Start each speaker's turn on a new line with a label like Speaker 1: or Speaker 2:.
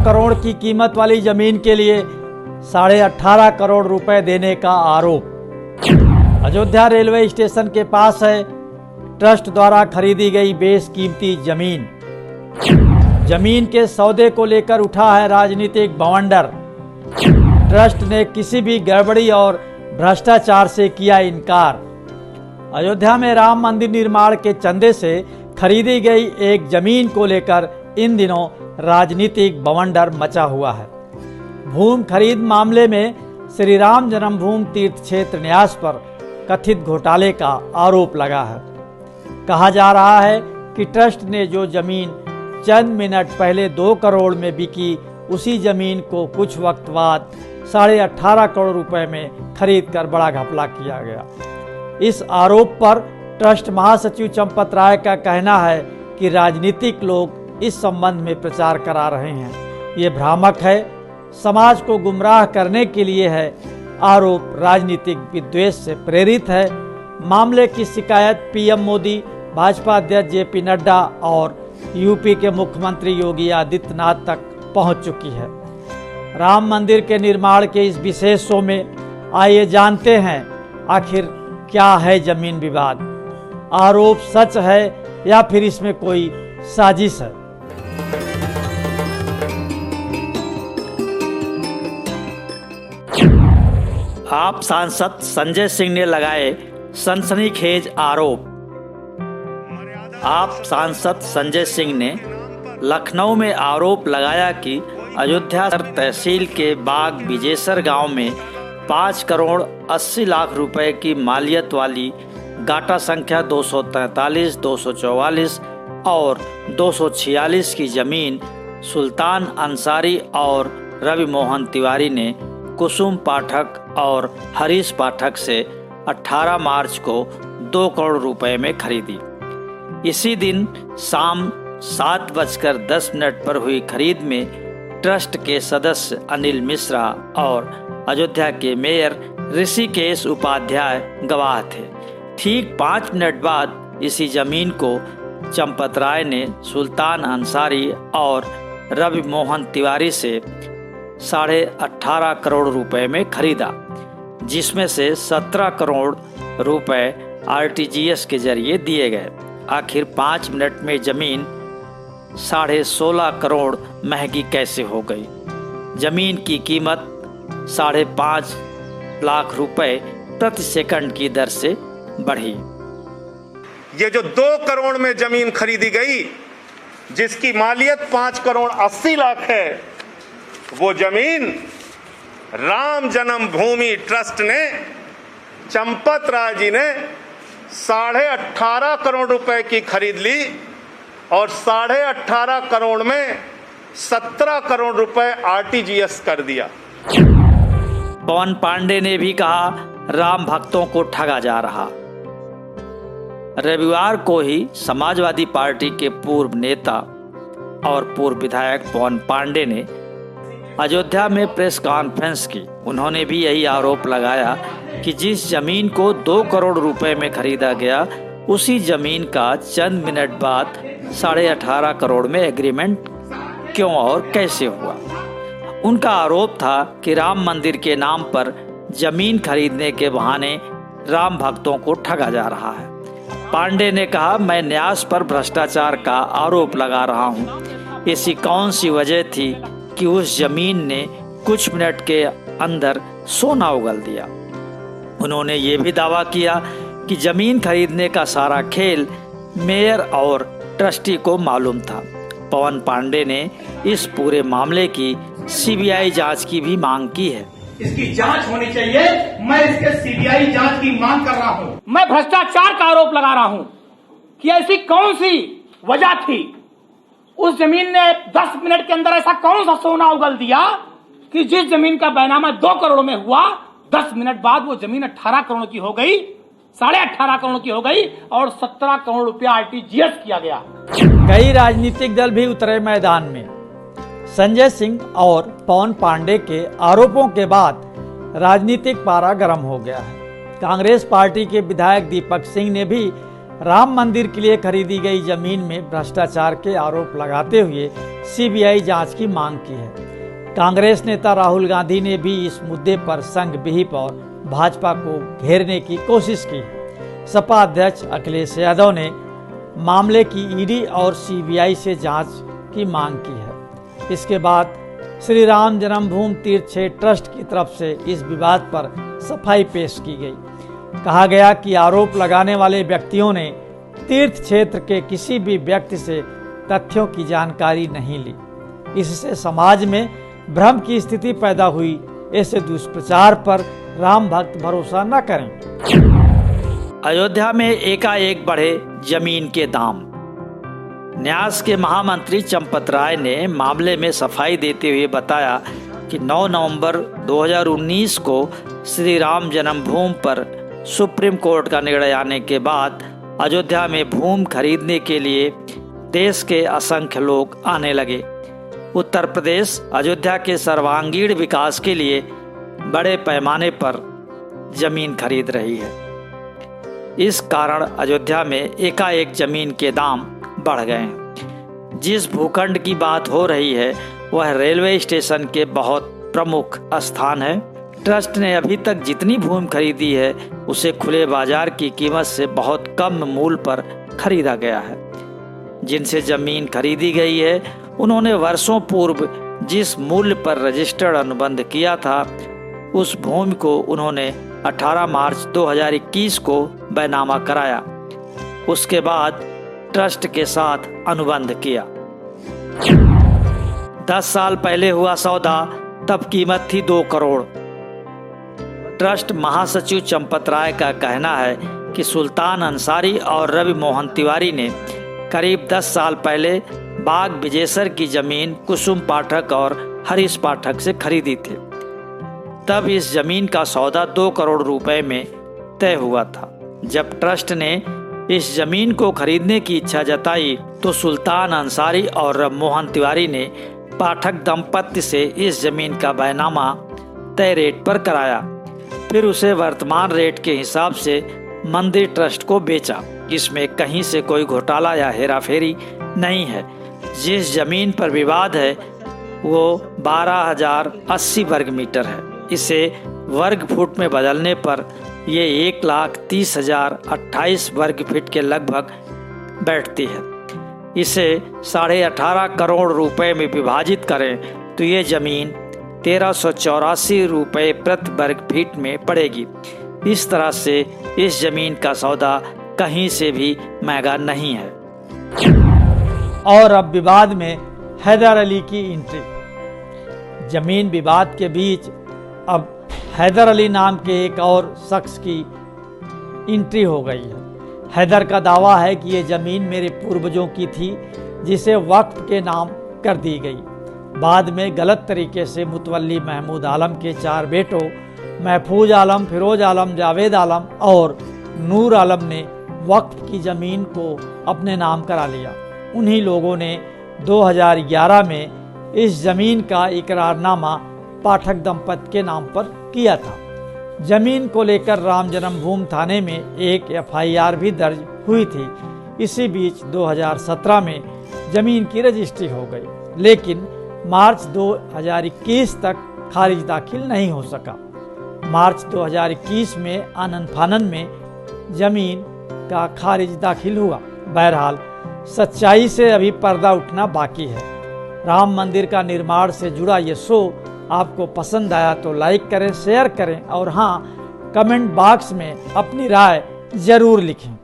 Speaker 1: करोड़ की कीमत वाली जमीन के लिए 18.5 करोड़ रुपए देने का आरोप। अयोध्या रेलवे स्टेशन के पास है ट्रस्ट द्वारा खरीदी गई बेशकीमती जमीन। जमीन के सौदे को लेकर उठा है राजनीतिक बवंडर। ट्रस्ट ने किसी भी गड़बड़ी और भ्रष्टाचार से किया इनकार। अयोध्या में राम मंदिर निर्माण के चंदे से खरीदी गई एक जमीन को लेकर इन दिनों राजनीतिक बवंडर मचा हुआ है। भूमि खरीद मामले में श्री राम जन्मभूमि तीर्थ क्षेत्र न्यास पर कथित घोटाले का आरोप लगा है। कहा जा रहा है कि ट्रस्ट ने जो जमीन चंद मिनट पहले 2 करोड़ में बिकी, उसी जमीन को कुछ वक्त बाद 18.5 करोड़ रुपए में खरीद कर बड़ा घपला किया गया। इस आरोप पर ट्रस्ट महासचिव चंपत राय का कहना है कि राजनीतिक लोग इस संबंध में प्रचार करा रहे हैं। ये भ्रामक है, समाज को गुमराह करने के लिए है। आरोप राजनीतिक विद्वेष से प्रेरित है। मामले की शिकायत पीएम मोदी, भाजपा अध्यक्ष जेपी नड्डा और यूपी के मुख्यमंत्री योगी आदित्यनाथ तक पहुंच चुकी है। राम मंदिर के निर्माण के इस विशेष शो में आइए जानते हैं आखिर क्या है जमीन विवाद। आरोप सच है या फिर इसमें कोई साजिश है। आप सांसद संजय सिंह ने लगाए सनसनीखेज आरोप। आप सांसद संजय सिंह ने लखनऊ में आरोप लगाया कि अयोध्या तहसील के बाग बिजेसर गांव में 5 करोड़ 80 लाख रुपए की मालियत वाली गाटा संख्या 243, 244 और 246 की जमीन सुल्तान अंसारी और रवि मोहन तिवारी ने कुसुम पाठक और हरीश पाठक से 18 मार्च को 2 करोड़ रुपए में खरीदी। इसी दिन शाम 7:10 पर हुई खरीद में ट्रस्ट के सदस्य अनिल मिश्रा और अयोध्या के मेयर ऋषिकेश उपाध्याय गवाह थे। ठीक 5 मिनट बाद इसी जमीन को चंपत राय ने सुल्तान अंसारी और रवि मोहन तिवारी से 18.5 करोड़ रुपए में खरीदा, जिसमें से 17 करोड़ रुपए आरटीजीएस के जरिए दिए गए। आखिर 5 मिनट में जमीन 16.5 करोड़ महंगी कैसे हो गई? जमीन की कीमत 5.5 लाख रुपए प्रति सेकंड की दर से बढ़ी।
Speaker 2: ये जो 2 करोड़ में जमीन खरीदी गई, जिसकी मालियत 5 करोड़ 80 लाख है, वो जमीन राम जन्मभूमि ट्रस्ट ने, चंपत राय जी ने 18.5 करोड़ रुपए की खरीद ली और 18.5 करोड़ में 17 करोड़ रुपए आरटीजीएस कर दिया।
Speaker 1: पवन पांडे ने भी कहा राम भक्तों को ठगा जा रहा। रविवार को ही समाजवादी पार्टी के पूर्व नेता और पूर्व विधायक पवन पांडे ने अयोध्या में प्रेस कॉन्फ्रेंस की। उन्होंने भी यही आरोप लगाया कि जिस जमीन को 2 करोड़ रुपए में खरीदा गया, उसी जमीन का चंद मिनट बाद 18.5 करोड़ में एग्रीमेंट क्यों और कैसे हुआ। उनका आरोप था कि राम मंदिर के नाम पर जमीन खरीदने के बहाने राम भक्तों को ठगा जा रहा है। पांडे ने कहा, मैं न्यास पर भ्रष्टाचार का आरोप लगा रहा हूँ। ऐसी कौन सी वजह थी कि उस जमीन ने कुछ मिनट के अंदर सोना उगल दिया। उन्होंने ये भी दावा किया कि जमीन खरीदने का सारा खेल मेयर और ट्रस्टी को मालूम था। पवन पांडे ने इस पूरे मामले की सीबीआई जांच की भी मांग की है।
Speaker 3: इसकी जांच होनी चाहिए। मैं इसके सीबीआई जांच की मांग कर रहा हूं। मैं भ्रष्टाचार का आरोप लगा रहा हूं कि ऐसी कौन सी वजह थी, उस जमीन ने 10 मिनट के अंदर ऐसा कौन सा सोना उगल दिया कि जिस जमीन का बैनामा 2 करोड़ में हुआ, 10 मिनट बाद वो जमीन 18 करोड़ की हो गई, 18.5 करोड़ की हो गई और 17 करोड़ रुपया आरटीजीएस किया गया।
Speaker 1: कई राजनीतिक दल भी उतरे मैदान में। संजय सिंह और पवन पांडे के आरोपों के बाद राजनीतिक पारा गर्म हो गया है। कांग्रेस पार्टी के विधायक दीपक सिंह ने भी राम मंदिर के लिए खरीदी गई जमीन में भ्रष्टाचार के आरोप लगाते हुए सीबीआई जांच की मांग की है। कांग्रेस नेता राहुल गांधी ने भी इस मुद्दे पर संघ विहिप और भाजपा को घेरने की कोशिश की है। सपा अध्यक्ष अखिलेश यादव ने मामले की ईडी और सीबीआई से जांच की मांग की है। इसके बाद श्री राम जन्मभूमि तीर्थ क्षेत्र ट्रस्ट की तरफ से इस विवाद पर सफाई पेश की गई। कहा गया कि आरोप लगाने वाले व्यक्तियों ने तीर्थ क्षेत्र के किसी भी व्यक्ति से तथ्यों की जानकारी नहीं ली। इससे समाज में भ्रम की स्थिति पैदा हुई। ऐसे दुष्प्रचार पर राम भक्त भरोसा न करें। अयोध्या में एकाएक बढ़े जमीन के दाम। न्यास के महामंत्री चंपत राय ने मामले में सफाई देते हुए बताया कि 9 नवंबर 2019 को श्री राम जन्मभूमि पर सुप्रीम कोर्ट का निर्णय आने के बाद अयोध्या में भूमि खरीदने के लिए देश के असंख्य लोग आने लगे। उत्तर प्रदेश अयोध्या के सर्वांगीण विकास के लिए बड़े पैमाने पर जमीन खरीद रही है। इस कारण अयोध्या में एकाएक जमीन के दाम बढ़ गए हैं। जिस भूखंड की बात हो रही है वह रेलवे स्टेशन के बहुत प्रमुख स्थान है। ट्रस्ट ने अभी तक जितनी भूमि खरीदी है उसे खुले बाजार की कीमत से बहुत कम मूल्य पर खरीदा गया है। जिनसे जमीन खरीदी गई है उन्होंने वर्षों पूर्व जिस मूल्य पर रजिस्टर्ड अनुबंध किया था उस भूमि को उन्होंने 18 मार्च 2021 को बैनामा कराया। उसके बाद ट्रस्ट के साथ अनुबंध किया। 10 साल पहले हुआ सौदा, तब कीमत थी 2 करोड़। ट्रस्ट महासचिव चंपत राय का कहना है कि सुल्तान अंसारी और रवि मोहन तिवारी ने करीब 10 साल पहले बाग विजेसर की जमीन कुसुम पाठक और हरीश पाठक से खरीदी थी। तब इस जमीन का सौदा 2 करोड़ रुपए में तय हुआ था। जब ट्रस्ट ने इस जमीन को खरीदने की इच्छा जताई तो सुल्तान अंसारी और रवि मोहन तिवारी ने पाठक दंपत्ति से इस जमीन का बैनामा तय रेट पर कराया। फिर उसे वर्तमान रेट के हिसाब से मंदिर ट्रस्ट को बेचा। इसमें कहीं से कोई घोटाला या हेराफेरी नहीं है। जिस जमीन पर विवाद है वो 12,080 वर्ग मीटर है। इसे वर्ग फुट में बदलने पर ये 1,30,028 वर्ग फीट के लगभग बैठती है। इसे 18.5 करोड़ रुपए में विभाजित करें तो ये जमीन 1,384 रुपये प्रति वर्ग फीट में पड़ेगी। इस तरह से इस जमीन का सौदा कहीं से भी महंगा नहीं है। और अब विवाद में हैदर अली की एंट्री। जमीन विवाद के बीच अब हैदर अली नाम के एक और शख्स की एंट्री हो गई है। हैदर का दावा है कि ये ज़मीन मेरे पूर्वजों की थी जिसे वक्फ के नाम कर दी गई। बाद में गलत तरीके से मुतवल्ली महमूद आलम के 4 बेटों महफूज आलम, फिरोज आलम, जावेद आलम और नूर आलम ने वक्फ की ज़मीन को अपने नाम करा लिया। उन्हीं लोगों ने 2011 में इस ज़मीन का इकरारनामा पाठक दंपत्ति के नाम पर किया था। जमीन को लेकर राम जन्मभूमि थाने में एक FIR भी दर्ज हुई थी। इसी बीच 2017 में जमीन की रजिस्ट्री हो गई, लेकिन मार्च 2021 तक खारिज दाखिल नहीं हो सका। मार्च 2021 में आनन फानन में जमीन का खारिज दाखिल हुआ। बहरहाल सच्चाई से अभी पर्दा उठना बाकी है। राम मंदिर का निर्माण से जुड़ा ये शो आपको पसंद आया तो लाइक करें, शेयर करें और हाँ, कमेंट बॉक्स में अपनी राय जरूर लिखें।